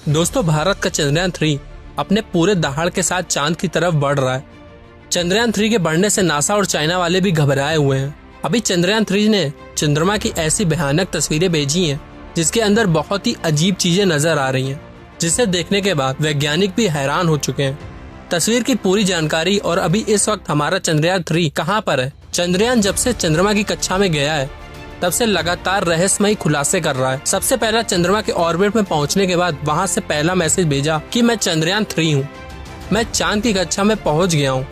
दोस्तों, भारत का चंद्रयान 3 अपने पूरे दहाड़ के साथ चांद की तरफ बढ़ रहा है। चंद्रयान 3 के बढ़ने से नासा और चाइना वाले भी घबराए हुए हैं। अभी चंद्रयान 3 ने चंद्रमा की ऐसी भयानक तस्वीरें भेजी हैं जिसके अंदर बहुत ही अजीब चीजें नजर आ रही हैं, जिसे देखने के बाद वैज्ञानिक भी हैरान हो चुके हैं। तस्वीर की पूरी जानकारी और अभी इस वक्त हमारा चंद्रयान 3 कहाँ पर है। चंद्रयान जब से चंद्रमा की कक्षा में गया है तब से लगातार रहस्यमयी खुलासे कर रहा है। सबसे पहला चंद्रमा के ऑर्बिट में पहुंचने के बाद वहां से पहला मैसेज भेजा कि मैं चंद्रयान 3 हूँ, मैं चांद की कक्षा में पहुंच गया हूँ,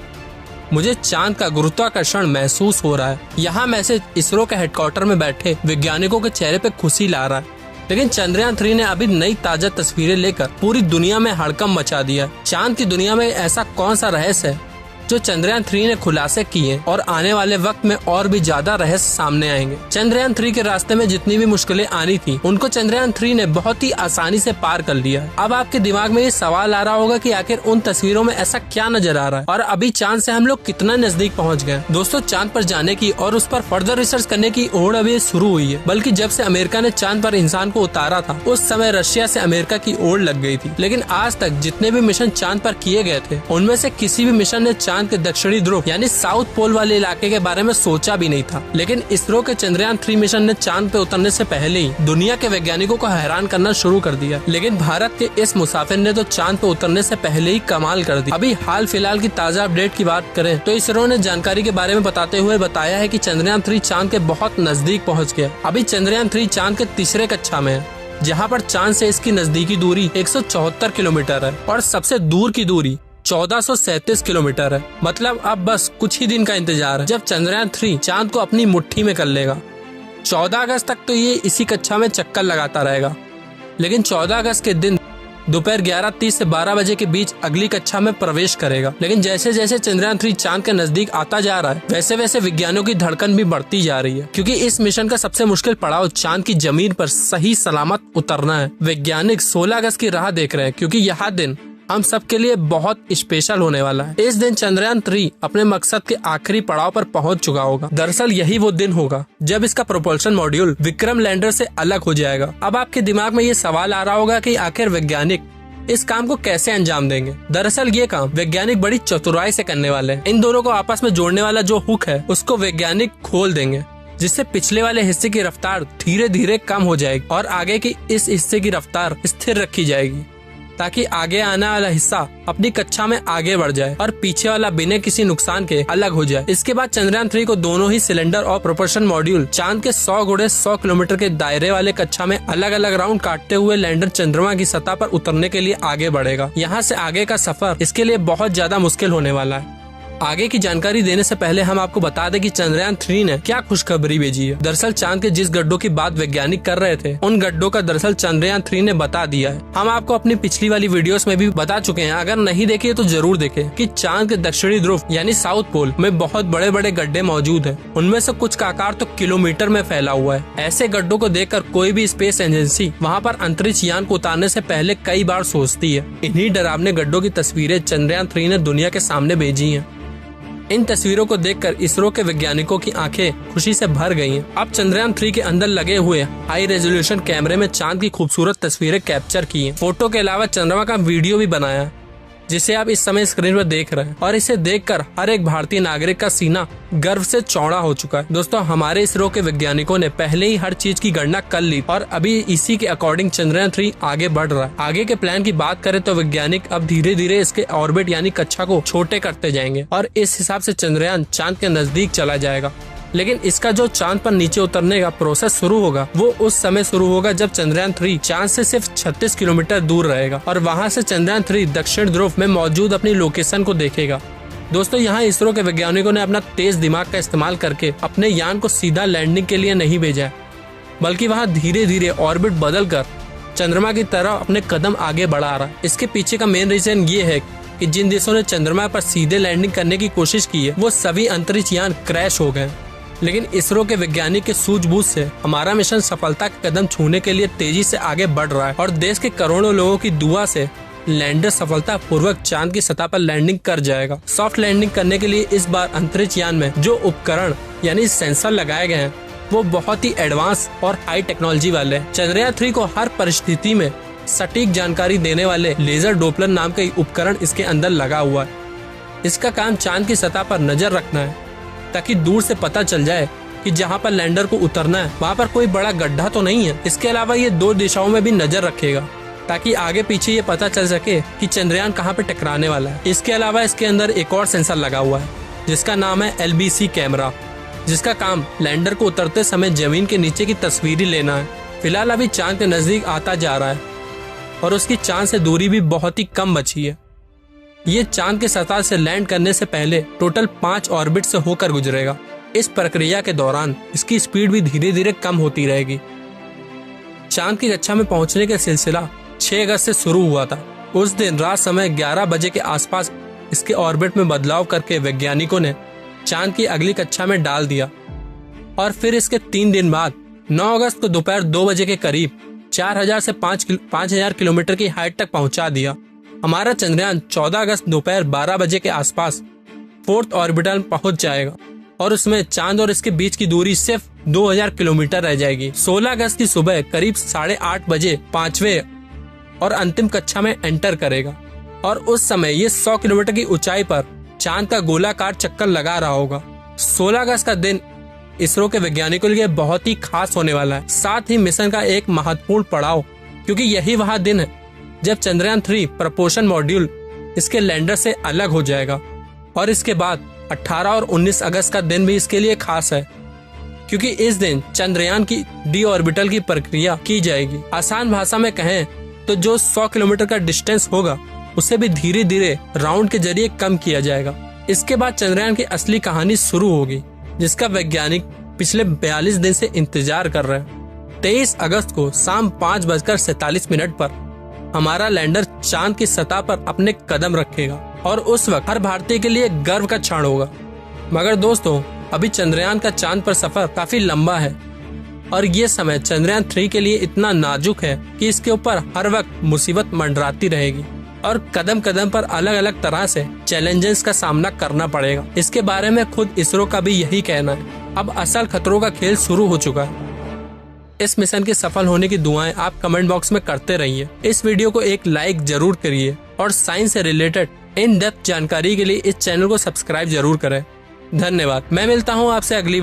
मुझे चांद का गुरुत्वाकर्षण महसूस हो रहा है। यहाँ मैसेज इसरो के हेडक्वार्टर में बैठे वैज्ञानिकों के चेहरे पे खुशी ला रहा है। लेकिन चंद्रयान 3 ने अभी नई ताजा तस्वीरें लेकर पूरी दुनिया में हड़कंप मचा दिया है। चांद की दुनिया में ऐसा कौन सा रहस्य है जो चंद्रयान 3 ने खुलासे किए और आने वाले वक्त में और भी ज्यादा रहस्य सामने आएंगे। चंद्रयान 3 के रास्ते में जितनी भी मुश्किलें आनी थी उनको चंद्रयान 3 ने बहुत ही आसानी से पार कर लिया है। अब आपके दिमाग में ये सवाल आ रहा होगा कि आखिर उन तस्वीरों में ऐसा क्या नजर आ रहा है और अभी चांद से हम लोग कितना नजदीक पहुँच गए। दोस्तों, चांद पर जाने की और उस पर फर्दर रिसर्च करने की ओर अभी शुरू हुई है। बल्कि जब से अमेरिका ने चांद पर इंसान को उतारा था उस समय रशिया से अमेरिका की ओर लग गई थी। लेकिन आज तक जितने भी मिशन चांद पर किए गए थे उनमें से किसी भी मिशन ने चांद के दक्षिणी ध्रुव यानी साउथ पोल वाले इलाके के बारे में सोचा भी नहीं था। लेकिन इसरो के चंद्रयान 3 मिशन ने चांद पे उतरने से पहले ही दुनिया के वैज्ञानिकों को हैरान करना शुरू कर दिया। लेकिन भारत के इस मुसाफिर ने तो चांद पे उतरने से पहले ही कमाल कर दी। अभी हाल फिलहाल की ताजा अपडेट की बात करें तो इसरो ने जानकारी के बारे में बताते हुए बताया है कि चंद्रयान 3 चांद के बहुत नजदीक पहुँच गया। अभी चंद्रयान 3 चांद के तीसरे कक्षा में है, जहाँ पर चांद से इसकी नजदीकी दूरी 174 किलोमीटर है और सबसे दूर की दूरी 1437 किलोमीटर है। मतलब अब बस कुछ ही दिन का इंतजार है जब चंद्रयान 3 चांद को अपनी मुट्ठी में कर लेगा। 14 अगस्त तक तो ये इसी कक्षा में चक्कर लगाता रहेगा। लेकिन 14 अगस्त के दिन दोपहर 11:30 से 12 बजे के बीच अगली कक्षा में प्रवेश करेगा। लेकिन जैसे जैसे चंद्रयान 3 चांद के नजदीक आता जा रहा है वैसे वैसे विज्ञानियों की धड़कन भी बढ़ती जा रही है, क्योंकि इस मिशन का सबसे मुश्किल पड़ाव चांद की जमीन पर सही सलामत उतरना है। वैज्ञानिक 16 अगस्त की राह देख रहे हैं, क्योंकि यह दिन हम सबके लिए बहुत स्पेशल होने वाला है। इस दिन चंद्रयान 3 अपने मकसद के आखिरी पड़ाव पर पहुंच चुका होगा। दरअसल यही वो दिन होगा जब इसका प्रोपल्शन मॉड्यूल विक्रम लैंडर से अलग हो जाएगा। अब आपके दिमाग में ये सवाल आ रहा होगा कि आखिर वैज्ञानिक इस काम को कैसे अंजाम देंगे। दरअसल ये काम वैज्ञानिक बड़ी चतुराई से करने वाले हैं। इन दोनों को आपस में जोड़ने वाला जो हुक है उसको वैज्ञानिक खोल देंगे, जिससे पिछले वाले हिस्से की रफ्तार धीरे धीरे कम हो जाएगी और आगे की इस हिस्से की रफ्तार स्थिर रखी जाएगी, ताकि आगे आने वाला हिस्सा अपनी कक्षा में आगे बढ़ जाए और पीछे वाला बिना किसी नुकसान के अलग हो जाए। इसके बाद चंद्रयान 3 को दोनों ही सिलेंडर और प्रोपल्शन मॉड्यूल चांद के 100 गुणे 100 किलोमीटर के दायरे वाले कक्षा में अलग अलग राउंड काटते हुए लैंडर चंद्रमा की सतह पर उतरने के लिए आगे बढ़ेगा। यहाँ से आगे का सफर इसके लिए बहुत ज्यादा मुश्किल होने वाला है। आगे की जानकारी देने से पहले हम आपको बता दें कि चंद्रयान 3 ने क्या खुशखबरी भेजी है। दरअसल चांद के जिस गड्ढों की बात वैज्ञानिक कर रहे थे उन गड्ढों का दरअसल चंद्रयान 3 ने बता दिया है। हम आपको अपनी पिछली वाली वीडियोस में भी बता चुके हैं, अगर नहीं देखे तो जरूर देखें, कि चांद के दक्षिणी ध्रुव यानी साउथ पोल में बहुत बड़े बड़े गड्ढे मौजूद है। उनमें से कुछ का आकार तो किलोमीटर में फैला हुआ है। ऐसे गड्ढों को देखकर कोई भी स्पेस एजेंसी वहाँ पर अंतरिक्ष यान को उतारने से पहले कई बार सोचती है। इन्हीं डरावने गड्ढों की तस्वीरें चंद्रयान 3 ने दुनिया के सामने भेजी है। इन तस्वीरों को देखकर इसरो के वैज्ञानिकों की आंखें खुशी से भर गई हैं। अब चंद्रयान 3 के अंदर लगे हुए हाई रेजोल्यूशन कैमरे में चांद की खूबसूरत तस्वीरें कैप्चर की हैं। फोटो के अलावा चंद्रमा का वीडियो भी बनाया है, जिसे आप इस समय स्क्रीन पर देख रहे हैं, और इसे देखकर हर एक भारतीय नागरिक का सीना गर्व से चौड़ा हो चुका है। दोस्तों, हमारे इसरो के वैज्ञानिकों ने पहले ही हर चीज की गणना कर ली और अभी इसी के अकॉर्डिंग चंद्रयान 3 आगे बढ़ रहा है। आगे के प्लान की बात करें तो वैज्ञानिक अब धीरे धीरे इसके ऑर्बिट यानी कक्षा को छोटे करते जाएंगे और इस हिसाब से चंद्रयान चांद के नजदीक चला जाएगा। लेकिन इसका जो चांद पर नीचे उतरने का प्रोसेस शुरू होगा वो उस समय शुरू होगा जब चंद्रयान 3 चांद से सिर्फ 36 किलोमीटर दूर रहेगा और वहां से चंद्रयान 3 दक्षिण ध्रुव में मौजूद अपनी लोकेशन को देखेगा। दोस्तों, यहाँ इसरो के वैज्ञानिकों ने अपना तेज दिमाग का इस्तेमाल करके अपने यान को सीधा लैंडिंग के लिए नहीं भेजा है, बल्कि वहाँ धीरे धीरे ऑर्बिट बदल कर चंद्रमा की तरफ अपने कदम आगे बढ़ा रहा है। इसके पीछे का मेन रीजन ये है कि जिन देशों ने चंद्रमा पर सीधे लैंडिंग करने की कोशिश की है वो सभी अंतरिक्ष यान क्रैश हो गए। लेकिन इसरो के वैज्ञानिक के सूझबूझ से हमारा मिशन सफलता के कदम छूने के लिए तेजी से आगे बढ़ रहा है और देश के करोड़ों लोगों की दुआ से लैंडर सफलता पूर्वक चांद की सतह पर लैंडिंग कर जाएगा। सॉफ्ट लैंडिंग करने के लिए इस बार अंतरिक्ष यान में जो उपकरण यानी सेंसर लगाए गए हैं वो बहुत ही एडवांस और हाई टेक्नोलॉजी वाले हैं। चंद्रयान 3 को हर परिस्थिति में सटीक जानकारी देने वाले लेजर डोपलर नाम का उपकरण इसके अंदर लगा हुआ है। इसका काम चांद की सतह पर नजर रखना है ताकि दूर से पता चल जाए कि जहां पर लैंडर को उतरना है वहां पर कोई बड़ा गड्ढा तो नहीं है। इसके अलावा ये 2 दिशाओं में भी नजर रखेगा ताकि आगे पीछे ये पता चल सके कि चंद्रयान कहां पे टकराने वाला है। इसके अलावा इसके अंदर एक और सेंसर लगा हुआ है जिसका नाम है LBC कैमरा, जिसका काम लैंडर को उतरते समय जमीन के नीचे की तस्वीरें लेना है। फिलहाल अभी चांद के नजदीक आता जा रहा है और उसकी चांद से दूरी भी बहुत ही कम बची है। ये चांद के सतह से लैंड करने से पहले टोटल 5 ऑर्बिट से होकर गुजरेगा। इस प्रक्रिया के दौरान इसकी स्पीड भी धीरे धीरे कम होती रहेगी। चांद की कक्षा में पहुंचने का सिलसिला 6 अगस्त से शुरू हुआ था। उस दिन रात समय 11 बजे के आसपास इसके ऑर्बिट में बदलाव करके वैज्ञानिकों ने चांद की अगली कक्षा में डाल दिया और फिर इसके 3 दिन बाद 9 अगस्त को दोपहर 2 बजे के करीब 4000 से 5000 किलोमीटर की हाइट तक पहुंचा दिया। हमारा चंद्रयान 14 अगस्त दोपहर 12 बजे के आसपास 4th ऑर्बिटल में पहुंच जाएगा और उसमें चांद और इसके बीच की दूरी सिर्फ 2000 किलोमीटर रह जाएगी। 16 अगस्त की सुबह करीब 8:30 बजे 5वें और अंतिम कक्षा में एंटर करेगा और उस समय ये 100 किलोमीटर की ऊंचाई पर चांद का गोलाकार चक्कर लगा रहा होगा। 16 अगस्त का दिन इसरो के वैज्ञानिकों के लिए बहुत ही खास होने वाला है, साथ ही मिशन का एक महत्वपूर्ण पड़ाव, क्योंकि यही वह दिन है जब चंद्रयान 3 प्रपोशन मॉड्यूल इसके लैंडर से अलग हो जाएगा। और इसके बाद 18 और 19 अगस्त का दिन भी इसके लिए खास है, क्योंकि इस दिन चंद्रयान की डी ऑर्बिटल की प्रक्रिया की जाएगी। आसान भाषा में कहें तो जो 100 किलोमीटर का डिस्टेंस होगा उसे भी धीरे धीरे राउंड के जरिए कम किया जाएगा। इसके बाद चंद्रयान की असली कहानी शुरू होगी, जिसका वैज्ञानिक पिछले 42 दिन से इंतजार कर रहे हैं। 23 अगस्त को शाम 5:47 पर हमारा लैंडर चांद की सतह पर अपने कदम रखेगा और उस वक्त हर भारतीय के लिए गर्व का क्षण होगा। मगर दोस्तों, अभी चंद्रयान का चांद पर सफर काफी लंबा है और ये समय चंद्रयान 3 के लिए इतना नाजुक है कि इसके ऊपर हर वक्त मुसीबत मंडराती रहेगी और कदम कदम पर अलग अलग तरह से चैलेंजेस का सामना करना पड़ेगा। इसके बारे में खुद इसरो का भी यही कहना है। अब असल खतरों का खेल शुरू हो चुका है। इस मिशन के सफल होने की दुआएं आप कमेंट बॉक्स में करते रहिए। इस वीडियो को एक लाइक जरूर करिए और साइंस से रिलेटेड इन डेप्थ जानकारी के लिए इस चैनल को सब्सक्राइब जरूर करें। धन्यवाद। मैं मिलता हूँ आपसे अगली